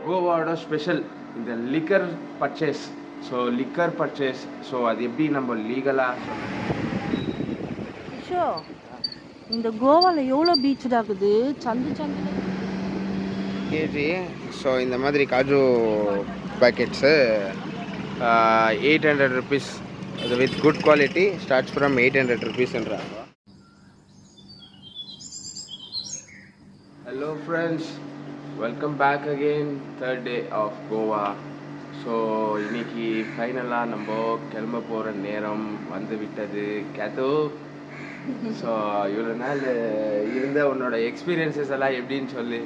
கோவாவோட special இந்த liquor purchase. So liquor purchase, so அது எப்படி நம்ம லீகலாக ஷோ இந்த கோவாவில் எவ்வளோ பீச் ஆகுது சந்து சந்து கேஜி. ஸோ இந்த மாதிரி காஜு பேக்கெட்ஸு 800 rupees. அது with good quality starts from 800 rupeesன்றாங்க. Hello friends, welcome back again, third day of Goa. So இன்னைக்கு ஃபைனலாக நம்ம கிளம்ப போகிற நேரம் வந்து விட்டது கேத்தோ. ஸோ இவ்வளோ நாள் இருந்த உன்னோட எக்ஸ்பீரியன்ஸஸ் எல்லாம் எப்படின்னு சொல்லி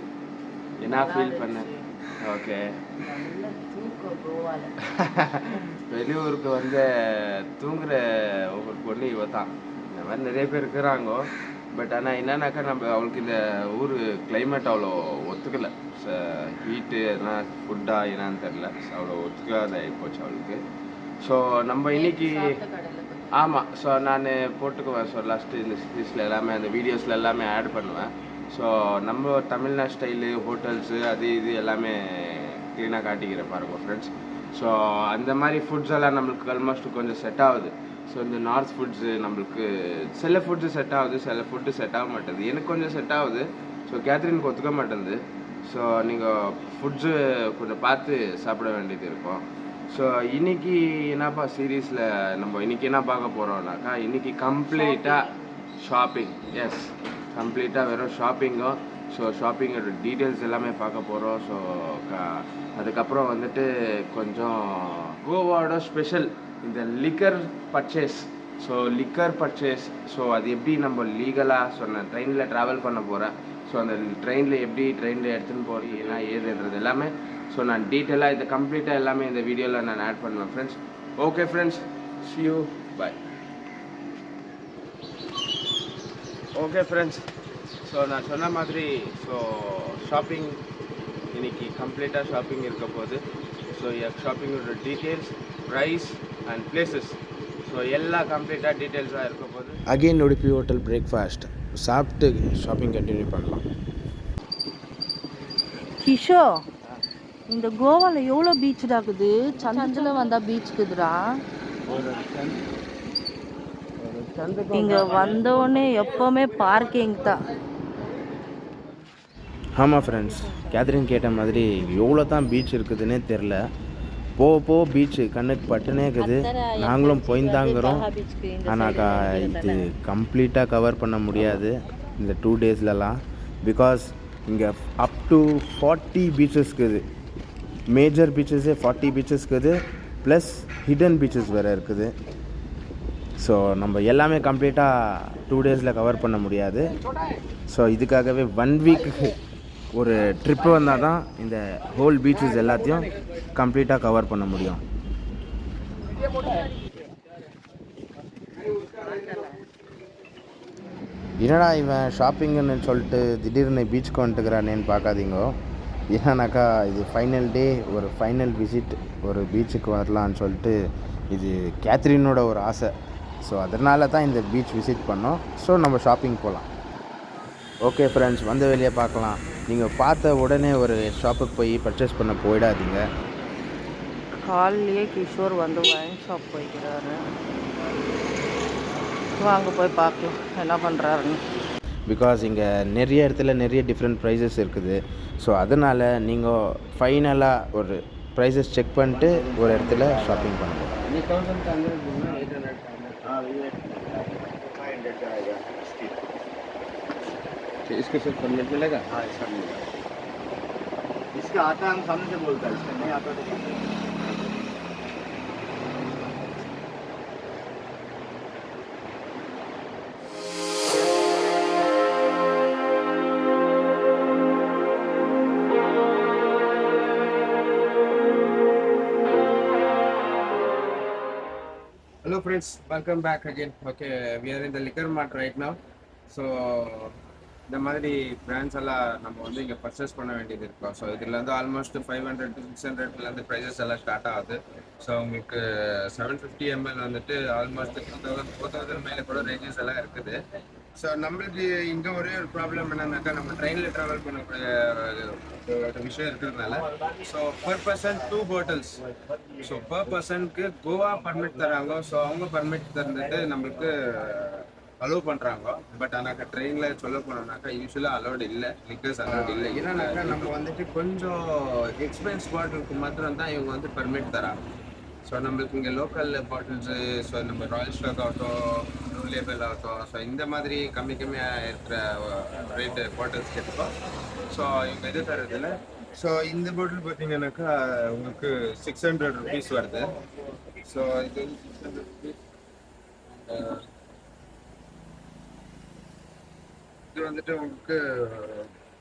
என்ன ஃபீல் பண்ண? ஓகே, வெளியூருக்கு வந்து தூங்குற ஒரு பொண்ணு இவ தான். இந்த மாதிரி நிறைய பேர் இருக்கிறாங்க. பட் ஆனால் என்னன்னாக்கா நம்ம அவளுக்கு இந்த ஊர் கிளைமேட் அவ்வளோ ஒத்துக்கலை. ஹீட்டு எதனா ஃபுட்டாக என்னான்னு தெரில, அவ்வளோ ஒத்துக்காத போச்சு அவளுக்கு. ஸோ நம்ம இன்னைக்கு ஆமாம், ஸோ நான் போட்டுக்குவேன். ஸோ லாஸ்ட்டு இந்த சீரீஸில் எல்லாமே அந்த வீடியோஸில் எல்லாமே ஆட் பண்ணுவேன். ஸோ நம்ம தமிழ்நாடு ஸ்டைலு ஹோட்டல்ஸு அது இது எல்லாமே க்ளீனாக காட்டிக்கிறேன் பாருங்க ஃப்ரெண்ட்ஸ். ஸோ அந்த மாதிரி ஃபுட்ஸ் எல்லாம் நம்மளுக்கு ஆல்மோஸ்ட் கொஞ்சம் செட் ஆகுது. ஸோ இந்த நார்த் ஃபுட்ஸு நம்மளுக்கு சில ஃபுட்ஸு செட் ஆகுது, சில ஃபுட்டு செட் ஆக மாட்டேது. எனக்கு கொஞ்சம் செட் ஆகுது, ஸோ கேத்ரினுக்கு ஒத்துக்க மாட்டேங்குது. ஸோ நீங்கள் ஃபுட்ஸு கொஞ்சம் பார்த்து சாப்பிட வேண்டியது இருக்கும். ஸோ இன்றைக்கி என்னப்பா சீரீஸில் நம்ம இன்றைக்கி என்ன பார்க்க போகிறோம்னாக்கா, இன்றைக்கி கம்ப்ளீட்டாக ஷாப்பிங். எஸ், கம்ப்ளீட்டாக வெறும் ஷாப்பிங்கும். ஸோ ஷாப்பிங்கோட டீட்டெயில்ஸ் எல்லாமே பார்க்க போகிறோம். ஸோ அதுக்கப்புறம் வந்துட்டு கொஞ்சம் கோவாவோட ஸ்பெஷல் இந்த liquor purchase. So liquor purchase, so அது எப்படி நம்ம லீகலாக சொன்னேன். ட்ரெயினில் ட்ராவல் பண்ண போகிறேன். ஸோ அந்த ட்ரெயினில் எப்படி ட்ரெயினில் எடுத்துன்னு போகிறீங்கன்னா ஏதுன்றது எல்லாமே ஸோ நான் டீட்டெயிலாக இதை கம்ப்ளீட்டாக எல்லாமே இந்த வீடியோவில் நான் ஆட் பண்ணுவேன் friends. Okay friends, see you, bye. Okay friends, so நான் சொன்ன மாதிரி ஸோ ஷாப்பிங் இன்னைக்கு கம்ப்ளீட்டாக ஷாப்பிங் இருக்க போகுது. ஸோ ஷாப்பிங்கோட details, price and places, so எல்லாம் கம்ப்ளீட்டாக டீட்டெயில்ஸாக இருக்க போகுது. அகெயின் உடுப்பி ஹோட்டல் பிரேக்ஃபாஸ்ட் சாப்பிட்டு ஷாப்பிங் கண்டினியூ பண்ணலாம். கிஷோ இந்த கோவாவில் எவ்வளோ பீச் ஆகுது சந்தில் வந்தால் பீச்சுக்குதுடா. இங்கே வந்தோடனே எப்போவுமே பார்க்கிங் தான். ஆமாம் ஃப்ரெண்ட்ஸ், கேத்ரின் கேட்ட மாதிரி எவ்வளோ தான் பீச் இருக்குதுன்னே தெரில. போ பீச்சு கண்ணுக்கு பட்டுனே இருக்குது. நாங்களும் போய்ந்தாங்கிறோம். ஆனாக்கா இது கம்ப்ளீட்டாக கவர் பண்ண முடியாது இந்த 2 daysலலாம். பிகாஸ் இங்கே அப் டு 40 பீச்சஸ் இருக்குது. மேஜர் பீச்சஸே 40 பீச்சஸ் இருக்குது, ப்ளஸ் ஹிடன் பீச்சஸ் வேறு இருக்குது. ஸோ நம்ம எல்லாமே கம்ப்ளீட்டாக 2 daysல கவர் பண்ண முடியாது. ஸோ இதுக்காகவே 1 வீக்கு ஒரு ட்ரிப்பு வந்தால் தான் இந்த ஹோல் பீச்சஸ் எல்லாத்தையும் கம்ப்ளீட்டாக கவர் பண்ண முடியும். என்னடா இவன் ஷாப்பிங்குன்னு சொல்லிட்டு திடீர்னு பீச்சுக்கு வந்துட்டுக்கிறானேன்னு பார்க்காதீங்க. ஏன்னாக்கா இது ஃபைனல் டே, ஒரு ஃபைனல் விசிட், ஒரு பீச்சுக்கு வரலான்னு சொல்லிட்டு இது கேத்ரினோட ஒரு ஆசை. ஸோ அதனால தான் இந்த பீச் விசிட் பண்ணோம். ஸோ நம்ம ஷாப்பிங் போகலாம். ஓகே ஃப்ரெண்ட்ஸ், வந்த வெளியே பார்க்கலாம். நீங்கள் பார்த்த உடனே ஒரு ஷாப்புக்கு போய் பர்ச்சேஸ் பண்ண போயிடாதீங்க. காலையிலேயே கிஷோர் வந்து வைன் ஷாப் போய்க்கிறாரு. வாங்க போய் பார்க்கலாம் என்ன பண்ணுறாருன்னு. பிகாஸ் இங்கே நிறைய இடத்துல நிறைய டிஃப்ரெண்ட் ப்ரைஸஸ் இருக்குது. ஸோ அதனால் நீங்கள் ஃபைனலாக ஒரு ப்ரைஸஸ் செக் பண்ணிட்டு ஒரு இடத்துல ஷாப்பிங் பண்ணுங்கள். इसके साथ परमिट मिलेगा? हाँ, इसका मिलेगा. इसका आता है, हम सामने से बोलता है. इसका नहीं आता तो Hello friends, welcome back again. Okay, we are in the liquor mart right now. So இந்த மாதிரி பிராண்ட்ஸ் எல்லாம் நம்ம வந்து இங்கே பர்ச்சேஸ் பண்ண வேண்டியது இருக்கும். ஸோ இதில் வந்து ஆல்மோஸ்ட் 500 to 600 ப்ரைஸஸ் எல்லாம் ஸ்டார்ட் ஆகுது. ஸோ உங்களுக்கு 750 ml வந்துட்டு ஆல்மோஸ்ட் 3000 4000 மேலே கூட ரேஞ்சஸ் எல்லாம் இருக்குது. ஸோ நம்மளுக்கு இங்கே ஒரே ஒரு ப்ராப்ளம் என்னன்னாக்கா நம்ம ட்ரெயினில் ட்ராவல் பண்ணக்கூடிய ஒரு விஷயம் இருக்கிறதுனால so per person 2 bottles. So per பர்சனுக்கு கோவா பர்மிட் தராங்க. ஸோ அவங்க பர்மிட் தந்துட்டு நம்மளுக்கு அலோவ் பண்ணுறாங்க. பட் ஆனாக்கா ட்ரெயினில் சொல்ல போனோம்னாக்கா யூஸ்வலாக அலோடு இல்லை, லிக்கர்ஸ் அலோடு இல்லை. ஏன்னாக்கா நம்ம வந்துட்டு கொஞ்சம் எக்ஸ்பென்ஸ் பாட்டிலுக்கு மாத்திரம் தான் இவங்க வந்து பர்மிட் தராங்க. ஸோ நம்மளுக்கு இங்கே லோக்கல் பாட்டில்ஸு, ஸோ நம்ம ராயல் ஸ்டாக் ஆகட்டும், ப்ளூ லேபிள் ஆகட்டும், ஸோ இந்த மாதிரி கம்மியாக இருக்கிற ரேட்டு பாட்டில்ஸ் கேட்டுப்போம். ஸோ இவங்க எது தரதில்ல. ஸோ இந்த பாட்டில் பார்த்தீங்கன்னாக்கா உங்களுக்கு 600 ருபீஸ் வருது. ஸோ இது 600 ருபீஸ். இது வந்துட்டு உங்களுக்கு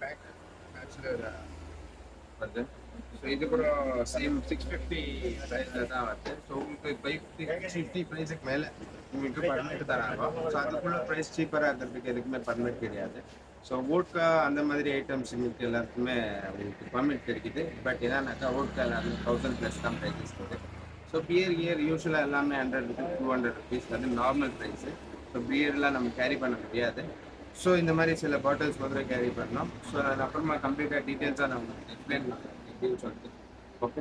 பேச்சுலர் வருது. ஸோ இது கூட சேம் 650 ப்ரைஸில் தான் வருது. ஸோ உங்களுக்கு 550 ப்ரைஸுக்கு மேலே உங்களுக்கு பர்மிட் தராங்க. ஸோ அதுக்குள்ள ப்ரைஸ் சீப்பராக இருக்கிறதுக்கு எதுக்குமே பர்மிட் கிடையாது. ஸோ வோட்கா அந்த மாதிரி ஐட்டம்ஸ் உங்களுக்கு எல்லாத்துக்குமே உங்களுக்கு பர்மிட் கிடைக்குது. பட் என்னன்னாக்கா வோட்கா எல்லாமே 1000+ தான் ப்ரைஸஸ் இருக்குது. ஸோ பியர் யூஸ்வலாக எல்லாமே 100 ருபீஸ் 200 ருபீஸ் அது நார்மல் ப்ரைஸு. ஸோ பியர்லாம் நம்ம கேரி பண்ண முடியாது. ஸோ இந்த மாதிரி சில பாட்டில்ஸ் மாத்திரம் கேரி பண்ணோம். ஸோ அது அப்புறமா கம்ப்ளீட்டாக டீட்டெயில்ஸாக நான் உங்களுக்கு எக்ஸ்பிளைன் பண்ணுறேன் எப்படின்னு சொல்லிட்டு. ஓகே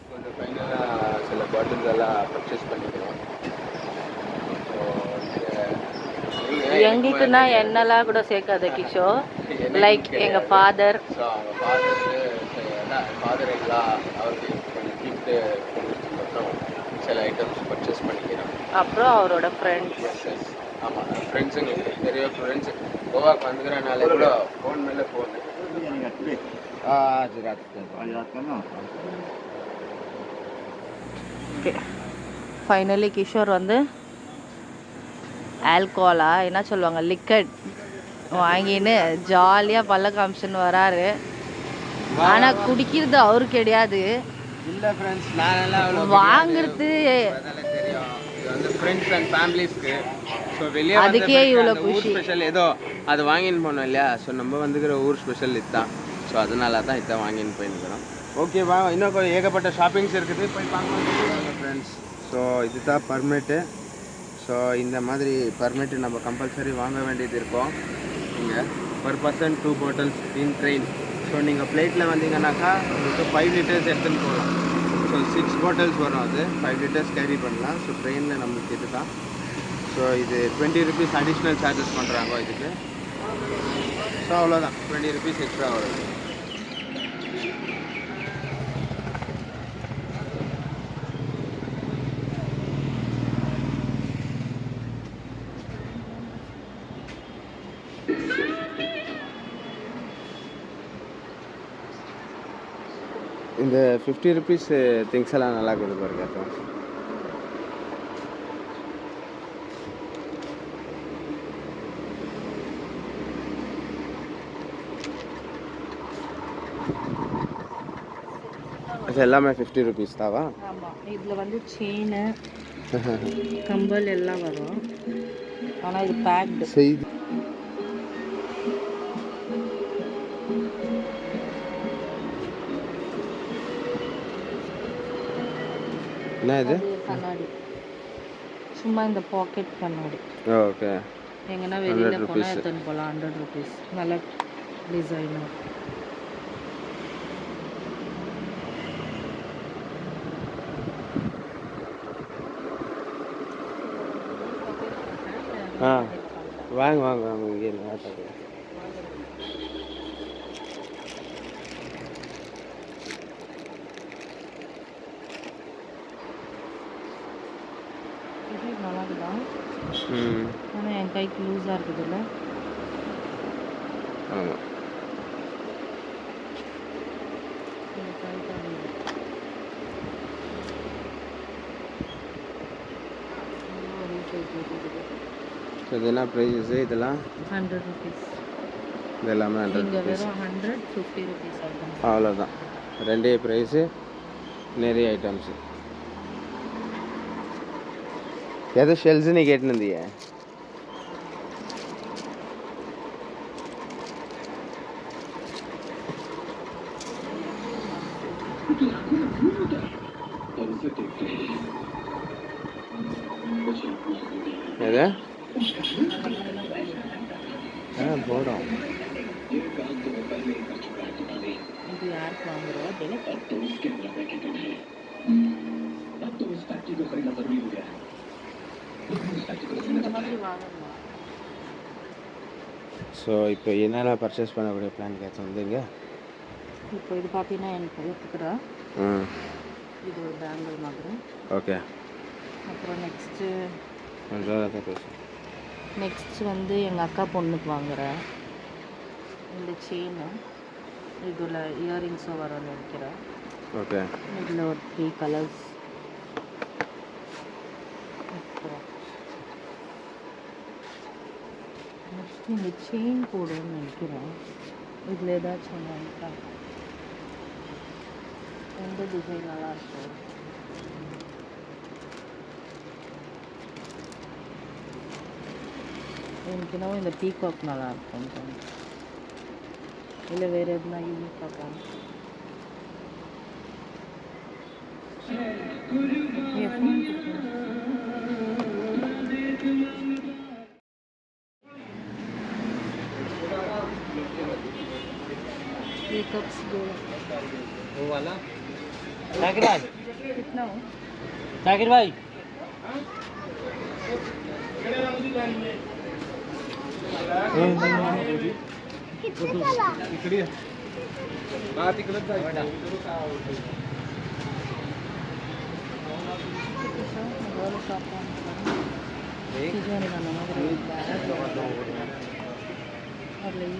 கொஞ்சம் ஃபைனலாக சில பாட்டில்ஸ் எல்லாம் பர்ச்சேஸ் பண்ணிக்கிறோம். எங்களுக்குன்னா என்னெல்லாம் கூட சேர்க்காத கிஷோர். லைக் எங்கள் ஃபாதர். ஸோ அவங்க ஃபாதருக்கு ஃபாதர் எல்லாம் அவருக்கு கொஞ்சம் கிஃப்ட்டு அப்புறம் சில ஐட்டம்ஸ் பர்ச்சேஸ் பண்ணிக்கிறோம். அப்புறம் அவரோட ஃப்ரெண்ட்ஸ். ஆமாம், ஃப்ரெண்ட்ஸுங்களுக்கு நிறைய ஃப்ரெண்ட்ஸு கோவாக்கு வந்துக்கிறனால கூட ஃபோன் மேலே ஃபோனு. ஃபைனலி கிஷோர் வந்து ஆல்கோலா என்ன சொல்லுவாங்க லிக்கட் வாங்கின்னு ஜாலியாக பல்ல காமிச்சுன்னு வராரு. ஆனால் குடிக்கிறது அவரு கிடையாது. இல்லை ஃப்ரெண்ட்ஸ், நான் வாங்குறது தெரியும். இது வந்து ஃப்ரெண்ட்ஸ் அண்ட் ஃபேமிலிஸ்க்கு. ஸோ வெளியே அதுக்கே இவ்வளோ ஊர் ஸ்பெஷல் ஏதோ அது வாங்கின்னு போனோம் இல்லையா. ஸோ நம்ம வந்துக்கிற ஊர் ஸ்பெஷல் இதுதான். ஸோ அதனால தான் இதான் வாங்கின்னு போயிருக்கிறோம். ஓகேவா, இன்னும் ஏகப்பட்ட ஷாப்பிங்ஸ் இருக்குது, போய் பார்க்கலாம் ஃப்ரெண்ட்ஸ். ஸோ இதுதான் பர்மிட்டு. ஸோ இந்த மாதிரி பர்மிட்டு நம்ம கம்பல்சரி வாங்க வேண்டியது இருக்கும். இங்கே பர் பர்சன் 2 பாட்டில்ஸ் இன் ட்ரெயின். ஸோ நீங்கள் ஃப்ளைட்டில் வந்தீங்கன்னாக்கா உங்களுக்கு 5 லிட்டர்ஸ் எடுத்துன்னு போகலாம். ஸோ 6 பாட்டில்ஸ் வரும், அது 5 லிட்டர்ஸ் கேரி பண்ணலாம். ஸோ ட்ரெயினில் நம்மளுக்கு இது தான். ஸோ இது 20 ருபீஸ் அடிஷ்னல் சார்ஜஸ் பண்ணுறாங்க இதுக்கு. ஸோ அவ்வளோதான், 20 ருபீஸ் எக்ஸ்ட்ரா வரும். இந்த 50 ருபீஸ் திங்ஸ் எல்லாம் நல்லா இருக்குது பாருங்க. அது எல்லாமே 50 ருபீஸ் தாவா? ஆமாம், இதில் வந்து செயின் கம்பல் எல்லாம் வரும். ஆனால் இது பேக்டு. செய்தி என்ன இது? கண்ணாடி, சும்மா இந்த பாக்கெட் கண்ணாடி. ஓகே, எங்கன்னா வெளியில் போனால் எடுத்துன்னு போகலாம். 100 ருபீஸ். நல்ல டிசைனர். வாங்க வாங்க வாங்க இங்கே நல்லா இருக்குதான். ஆனால் என் கைக்கு லூஸாக இருக்குதுல்ல. ஆமாம், இது என்ன ப்ரைஸஸ் இதெல்லாம்? 100 ருபீஸ். இது எல்லாமே 100 இங்கே ருபீஸ். வெறும் 150 ருபீஸ் ஐட்டம். அவ்வளோதான், ரெண்டே ப்ரைஸு, நிறைய ஐட்டம்ஸு. எது ஷெல்ஸுன்னு கேட்டுருந்திய? எது போடும். இது யாருக்கு வாங்குறோம்? இந்த மாதிரி வாங்கணும். ஸோ இப்போ என்னென்ன பர்ச்சேஸ் பண்ணக்கூடிய பிளான் கேட்க வந்தீங்க? இப்போ இது பார்த்தீங்கன்னா எனக்கு ஒத்துக்கிறா. இது ஒரு பேங்கிள் மாதிரி. ஓகே. அப்புறம் நெக்ஸ்ட்டு பேசு. வந்து எங்கள் அக்கா பொண்ணுக்கு வாங்குகிறேன் இந்த செயினு. இதில் இயரிங்ஸும் வரும்னு நினைக்கிறேன். ஓகே. இதில் ஒரு 3 கலர்ஸ். அப்புறம் நெக்ஸ்ட் இந்த செயின் போடுன்னு நினைக்கிறேன். இதில் ஏதாச்சும் ஒன்று எந்த டிசைன் நல்லாயிருக்கும்? எனக்கு என்னவோ இந்த பீகாக் நல்லாயிருக்கும். இல்லை வேறு எதுனா யூனிக் பார்க்கலாம். Pickups दो वो वाला जाकिर भाई कितना हो? जाकिर भाई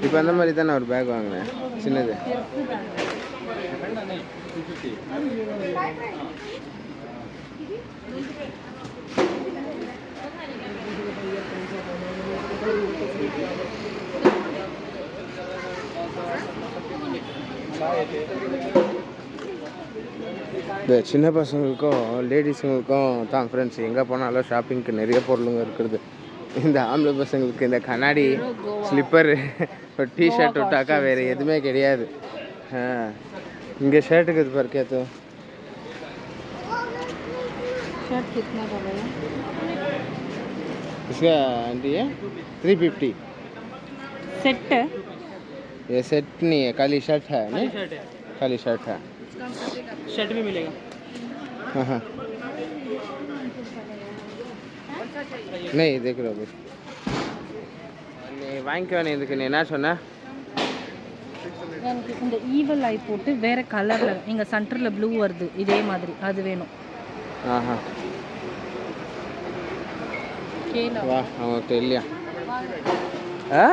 இப்போ அந்த மாதிரி தானே ஒரு பேக் வாங்கினேன் சின்னது. இந்த சின்ன பசங்களுக்கும் லேடிஸுங்களுக்கும் தான் ஃப்ரெண்ட்ஸ் எங்கே போனாலும் ஷாப்பிங்க்கு நிறைய பொருளுங்க இருக்கிறது. இந்த ஆம்பளை பசங்களுக்கு இந்த கண்ணாடி ஸ்லிப்பர் ஒரு டிஷர்ட் விட்டாக்கா வேறு எதுவுமே கிடையாது. இங்கே ஷர்ட்டுக்கு இது பாரு கேத்து. शर्ट कितना का है? इसका आंटी है 350. सेट है? ये सेट नहीं है, खाली शर्ट है नहीं? खाली शर्ट है. शर्ट भी मिलेगा. हाँ हाँ नहीं देख लो अभी நீ வாங்கிக்கோ. நீ இதுக்கு நீ என்ன சொன்ன? எனக்கு இந்த ஈவல் ஐ போட்டு வேறு கலரில் இங்கே சென்டரில் ப்ளூ வருது இதே மாதிரி அது வேணும். ஆஹா கேளா வா அவங்களுக்கு இல்லையா? ஆ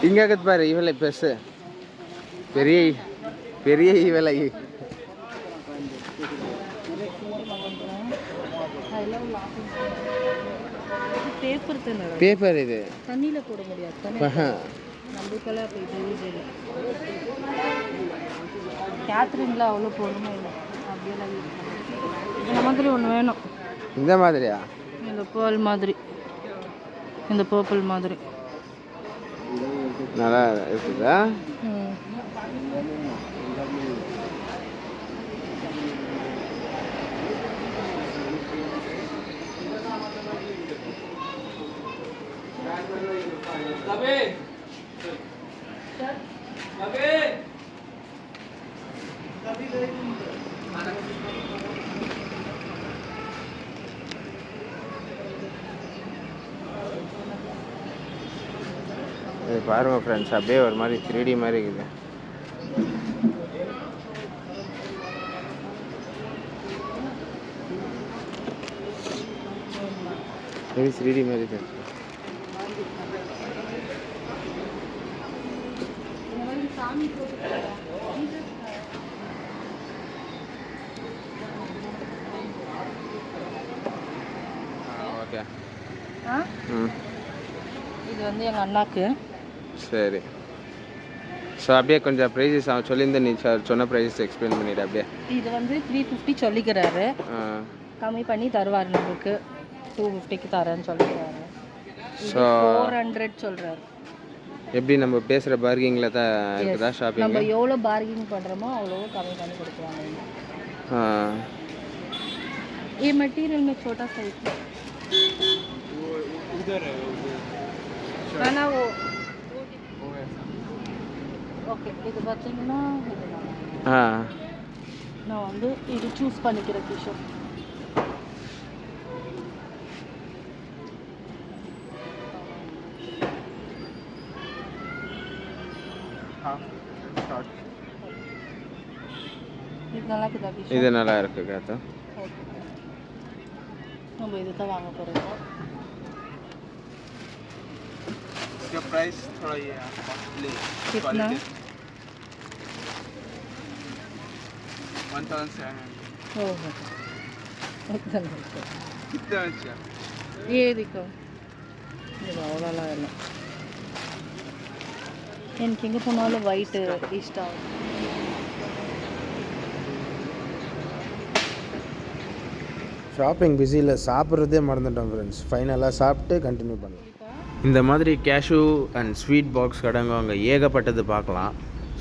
இங்கே இருக்குது பாரு ஈவலை பெருசு பெரிய பெரிய ஈவலை. பேப்பர் தானே? பேப்பர் இது தண்ணியில் போட முடியாது தானே நம்மளுக்கெல்லாம் இப்போ இது யூஸ் இல்லை. கேத்ரின்ல அவ்வளோ பொறுமை இல்லை அப்படியெல்லாம் யூஸ் பண்ணுவோம். இந்த மாதிரி ஒன்று வேணும். இந்த மாதிரியா? இந்த பேர்ல் மாதிரி இந்த பர்பிள் மாதிரி நல்லா இருக்குதா? இது பாருங்க ஃப்ரெண்ட்ஸ், அப்படியே ஒரு மாதிரி 3D மாதிரி இருக்குது. இது 3D மாதிரி இருக்கு. ஓகே. இது வந்து எங்கள் அண்ணாக்கு. சரி. ஸோ அப்படியே கொஞ்சம் ப்ரைஸஸ் அவன் சொல்லியிருந்த நீ சொன்ன ப்ரைஸஸ் எக்ஸ்பிளைன் பண்ணிடு அப்படியே. இது வந்து 350 சொல்லிக்கிறாரு. கம்மி பண்ணி தருவார் நம்மளுக்கு. 250க்கு தரேன்னு சொல்லிக்கிறாரு. ஸோ 400 சொல்கிறாரு. எப்படி நம்ம பேசுகிற பார்கிங்கில் தான் இருக்குதா ஷாப்பிங்? நம்ம எவ்வளோ பார்கிங் பண்ணுறோமோ அவ்வளோ கம்மி பண்ணி கொடுக்குறாங்க. हाँ ये मटेरियल में छोटा साइज उधर है ஆனா वो ऐसा ஓகே இது பார்த்தீங்கன்னா हाँ நான் வந்து இது சூஸ் பண்ணிக்கிறேன் டிஷர்ட். இது நல்லா இருக்குதா டிஷர்ட்? இது நல்லா இருக்கு காத்தா. ஓகே நம்ம இது தான் வாங்க போகிறோம். इसका प्राइस थोड़ा ये कॉस्टली कितना? 1700 ஓஹோ कितना अच्छा ஏதிக்கோ இது அவ்வளோலாம் இல்லை. எனக்கு எங்கே போனாலும் ஒயிட்டு இஷ்டம். ஷாப்பிங் பிஸியில் சாப்பிட்றதே மறந்துட்டோம் ஃப்ரெண்ட்ஸ். ஃபைனலாக சாப்பிட்டு கண்டினியூ பண்ணலாம். இந்த மாதிரி கேஷ்யூ அண்ட் ஸ்வீட் பாக்ஸ் கடைங்க அங்கே ஏகப்பட்டது பார்க்கலாம்.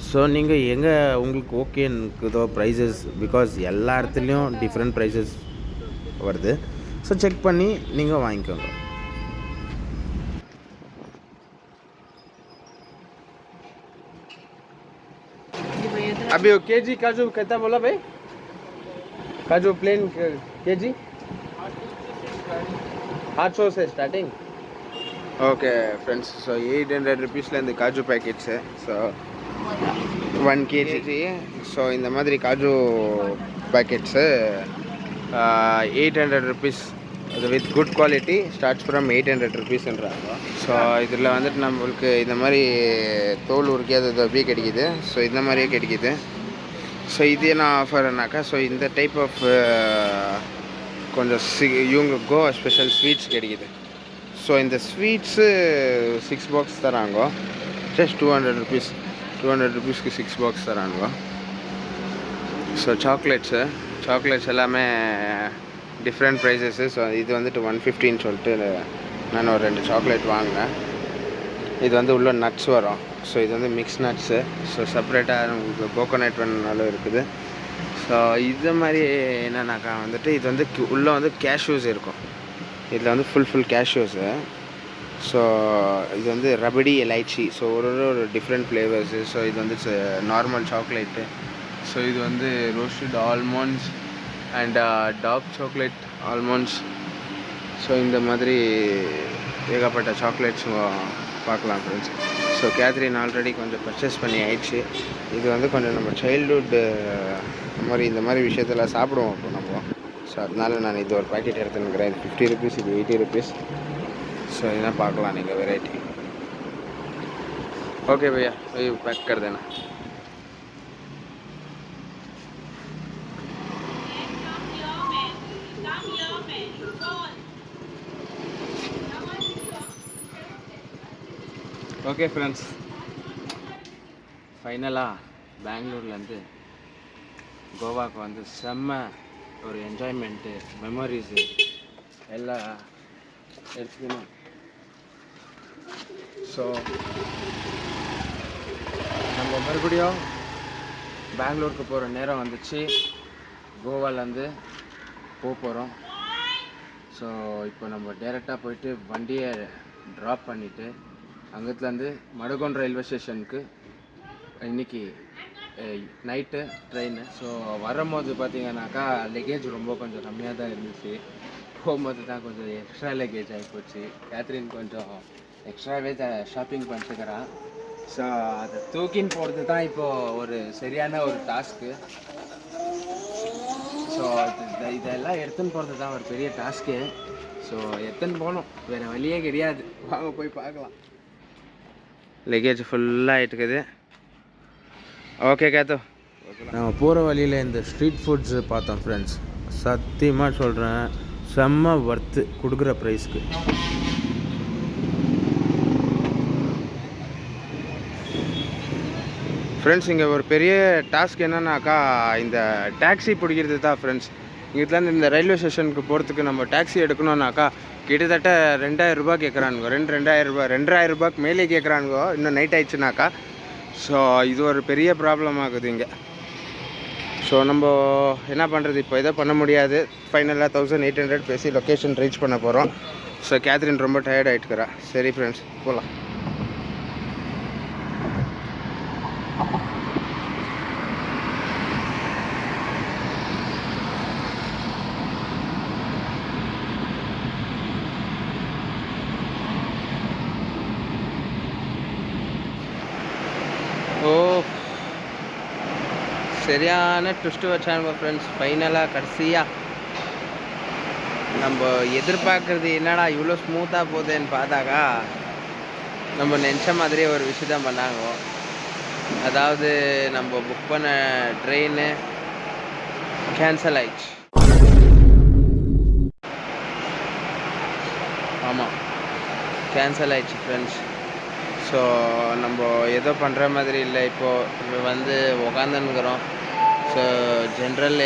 ஸோ நீங்கள் எங்கே உங்களுக்கு ஓகேன்னுக்குதோ ப்ரைஸஸ், பிகாஸ் எல்லா இடத்துலையும் டிஃப்ரெண்ட் ப்ரைஸஸ் வருது. ஸோ செக் பண்ணி நீங்கள் வாங்கிக்கோங்க. अभी वो केजी काजू कितना बोला भाई? काजू प्लेन केजी 800 से स्टार्टिंग. ஓகே ஃப்ரெண்ட்ஸ், ஸோ 800 ருபீஸில் இந்த காஜு பேக்கெட்ஸு. So 1 KG. ஸோ இந்த மாதிரி காஜு பேக்கெட்ஸு 800 ருபீஸ். அது with good quality starts from 800 ருபீஸ்ன்றாங்க. ஸோ இதில் வந்துட்டு நம்மளுக்கு இந்த மாதிரி தோல் உரிக்காதது அப்படியே கிடைக்கிது. ஸோ இந்த மாதிரியே கிடைக்கிது. ஸோ இது என்ன ஆஃபர்னாக்கா, ஸோ இந்த டைப் ஆஃப் கொஞ்சம் இவங்க கோவா ஸ்பெஷல் ஸ்வீட்ஸ் கிடைக்கிது. ஸோ இந்த ஸ்வீட்ஸு 6 பாக்ஸ் தராங்க. Just 200 rupees. 200 ருபீஸ்க்கு 6 பாக்ஸ் தராங்க. ஸோ சாக்லேட்ஸ் எல்லாமே டிஃப்ரெண்ட் ப்ரைஸஸ்ஸு. ஸோ இது வந்துட்டு 150ன்னு சொல்லிட்டு நான் ஒரு 2 சாக்லேட் வாங்கினேன். இது வந்து உள்ள நட்ஸ் வரும். ஸோ இது வந்து மிக்ஸ் நட்ஸு. ஸோ செப்பரேட்டாக உங்களுக்கு கோகோனட் வேணுனாலும் இருக்குது. ஸோ இது மாதிரி என்னன்னாக்கா வந்துட்டு இது வந்து உள்ளே வந்து கேஷ்யூஸ் இருக்கும். இதில் வந்து ஃபுல் கேஷ்யூஸு. ஸோ இது வந்து ரபடி எலைச்சி. ஸோ ஒரு டிஃப்ரெண்ட் ஃப்ளேவர்ஸு. ஸோ இது வந்து நார்மல் சாக்லேட்டு. ஸோ இது வந்து roasted almonds and dark chocolate almonds. So இந்த மாதிரி ஏகப்பட்ட சாக்லேட்ஸ் பார்க்கலாம் ஃப்ரெண்ட்ஸ். ஸோ கேத்ரின் ஆல்ரெடி கொஞ்சம் பர்ச்சேஸ் பண்ணி ஆயிடுச்சு. இது வந்து கொஞ்சம் நம்ம சைல்ட்ஹுட்டு மாதிரி இந்த மாதிரி விஷயத்தில் சாப்பிடுவோம் இப்போ நம்ம. ஸோ அதனால நான் இது ஒரு பாக்கெட் எடுத்துன்னுக்கிறேன். இது 50 ருபீஸ், இது 80 ருபீஸ். ஸோ இதெல்லாம் பார்க்கலாம் நீங்கள் வெரைட்டி. ஓகே भैया ये पैक कर देना. ஓகே ஃப்ரெண்ட்ஸ், ஃபைனலாக பெங்களூர்லேருந்து கோவாவுக்கு வந்து செம்ம ஒரு என்ஜாய்மெண்ட்டு, மெமரிஸு எல்லாம் எடுத்துக்கணும். ஸோ நம்ம மறுபடியும் பெங்களூருக்கு போகிற நேரம் வந்துச்சு. கோவாலேருந்து போகிறோம். ஸோ இப்போ நம்ம டேரெக்டாக போயிட்டு வண்டியை ட்ராப் பண்ணிவிட்டு அங்கத்துலேருந்து மடுகோன் ரயில்வே ஸ்டேஷனுக்கு இன்றைக்கி நைட்டு ட்ரெயின். ஸோ வரும்போது பார்த்தீங்கன்னாக்கா லக்கேஜ் ரொம்ப கொஞ்சம் கம்மியாக தான் இருந்துச்சு. போகும்போது தான் கொஞ்சம் எக்ஸ்ட்ரா லக்கேஜ் ஆகிப்போச்சு. கேத்ரின் கொஞ்சம் எக்ஸ்ட்ராவே ஷாப்பிங் பண்ணிட்டுக்கிறான். ஸோ அதை தூக்கின்னு போகிறது தான் இப்போது ஒரு சரியான ஒரு டாஸ்க்கு. ஸோ இதெல்லாம் எடுத்துன்னு போகிறது தான் ஒரு பெரிய டாஸ்க்கு. ஸோ எடுத்துன்னு போகணும், வேறு வழியே கிடையாது. வாங்க போய் பார்க்கலாம். லக்கேஜ் ஃபுல்லாக ஆகிட்டுக்குது. ஓகே கேத்தோ, நம்ம போகிற வழியில் இந்த ஸ்ட்ரீட் ஃபுட்ஸு பார்த்தோம் ஃப்ரெண்ட்ஸ். சத்தியமாக சொல்கிறேன், செம்ம ஒர்த்து கொடுக்குற ப்ரைஸ்க்கு. ஃப்ரெண்ட்ஸ் இங்கே ஒரு பெரிய டாஸ்க் என்னன்னாக்கா இந்த டாக்ஸி பிடிக்கிறது தான் ஃப்ரெண்ட்ஸ். இங்கேருந்து இந்த ரயில்வே ஸ்டேஷனுக்கு போகிறதுக்கு நம்ம டாக்ஸி எடுக்கணுன்னாக்கா கிட்டத்தட்ட 2000 ரூபாய் கேட்குறானுங்க. 2000 ரூபாய்க்கு மேலே கேட்குறானுங்க இன்னும் நைட் ஆயிடுச்சுனாக்கா. ஸோ இது ஒரு பெரிய ப்ராப்ளம் ஆகுது இங்கே. ஸோ நம்ம என்ன பண்ணுறது, இப்போ எதோ பண்ண முடியாது. ஃபைனலாக 1800 பேசி லொக்கேஷன் ரீச் பண்ண போகிறோம். ஸோ கேத்ரின் ரொம்ப டயர்ட் ஆகிட்டுக்கிறா. சரி ஃப்ரெண்ட்ஸ் போகலாம். ஓ சரியான ட்விஸ்ட்டு வச்சாங்க ஃப்ரெண்ட்ஸ். ஃபைனலாக கடைசியாக நம்ம எதிர்பார்க்குறது என்னடா இவ்வளோ ஸ்மூத்தாக போகுதுன்னு பார்த்தாக்கா நம்ம நினச்ச மாதிரியே ஒரு விஷயம் பண்ணாங்க. அதாவது நம்ம புக் பண்ண ட்ரெயின் கேன்சல் ஆயிடுச்சு. ஆமாம், கேன்சல் ஆயிடுச்சு ஃப்ரெண்ட்ஸ். ஸோ நம்ம ஏதோ பண்ணுற மாதிரி இல்லை. இப்போது வந்து உக்காந்துன்னுக்குறோம். ஸோ ஜென்ரல்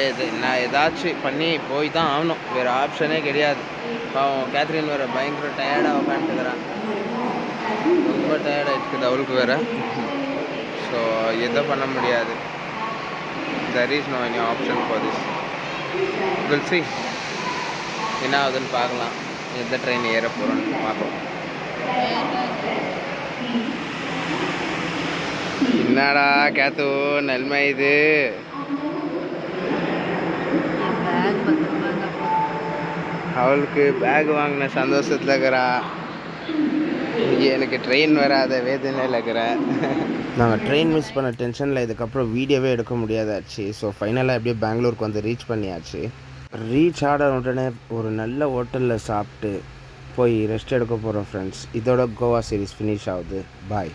நான் ஏதாச்சும் பண்ணி போய் தான் ஆகணும், வேறு ஆப்ஷனே கிடையாது. அவன் கேத்ரின் வேறு பயங்கர டயர்டாக உட்காந்துக்கிறான். ரொம்ப டயர்டாகிடுக்குது அவளுக்கு வேறு. ஸோ எதோ பண்ண முடியாது. There is no any option for this. Will see என்ன ஆகுதுன்னு பார்க்கலாம். எந்த ட்ரெயின் ஏற போகிறோன்னு பார்க்கலாம். என்னடா கேத்து நன்மை இது. அவளுக்கு பேக் வாங்கின சந்தோஷத்தில் இருக்கிறா. எனக்கு ட்ரெயின் வராத வேதனையில் இருக்கிறேன். நாங்கள் ட்ரெயின் மிஸ் பண்ண டென்ஷனில் இதுக்கப்புறம் வீடியோவே எடுக்க முடியாதாச்சு. ஸோ ஃபைனலாக எப்படியோ பெங்களூருக்கு வந்து ரீச் பண்ணியாச்சு. ரீச் ஆட உடனே ஒரு நல்ல ஹோட்டலில் சாப்பிட்டு போய் ரெஸ்ட் எடுக்க போகிறோம் ஃப்ரெண்ட்ஸ். இதோட கோவா சீரிஸ் ஃபினிஷ் ஆகுது. பாய்.